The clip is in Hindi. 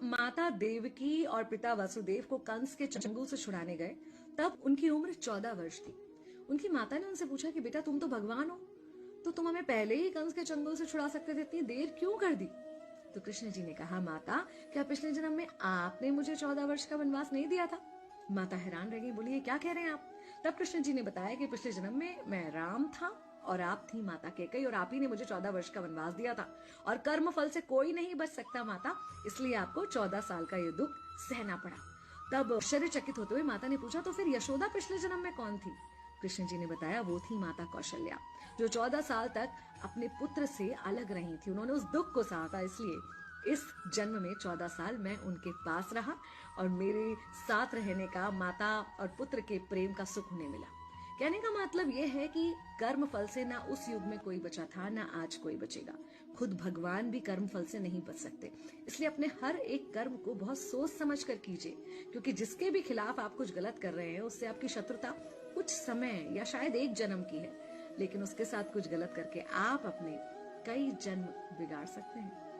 माता देवकी और पिता वसुदेव को कंस के चंगुल से छुड़ाने गए, तब उनकी उम्र 14 वर्ष थी। उनकी माता ने उनसे पूछा कि बेटा तुम तो भगवान हो, तो तुम हमें पहले ही कंस के चंगुल से छुड़ा सकते थे, इतनी देर क्यों कर दी? तो कृष्ण जी ने कहा, माता क्या पिछले जन्म में आपने मुझे 14 वर्ष का वनवास नहीं दिया था? माता हैरान रह गई, बोली ये क्या कह रहे हैं आप? तब कृष्ण जी ने बताया कि पिछले जन्म में मैं राम था और आप थी माता कैकेयी, और आप ही ने मुझे 14 वर्ष का वनवास दिया था, और कर्म फल से कोई नहीं बच सकता माता, इसलिए आपको 14 साल का ये दुख सहना पड़ा। तब आश्चर्यचकित होते हुए माता ने पूछा, तो फिर यशोदा पिछले जन्म में कौन थी? कृष्ण जी ने बताया, वो थी माता कौशल्या, जो 14 साल तक अपने पुत्र से अलग रही थी। उन्होंने उस दुख को सहा था, इसलिए इस जन्म में 14 साल मैं उनके पास रहा और मेरे साथ रहने का, माता और पुत्र के प्रेम का सुख उन्हें मिला। कहने का मतलब यह है कि कर्म फल से ना उस युग में कोई बचा था, ना आज कोई बचेगा। खुद भगवान भी कर्म फल से नहीं बच सकते, इसलिए अपने हर एक कर्म को बहुत सोच समझ कर कीजिए, क्योंकि जिसके भी खिलाफ आप कुछ गलत कर रहे हैं उससे आपकी शत्रुता कुछ समय या शायद एक जन्म की है, लेकिन उसके साथ कुछ गलत करके आप अपने कई जन्म बिगाड़ सकते हैं।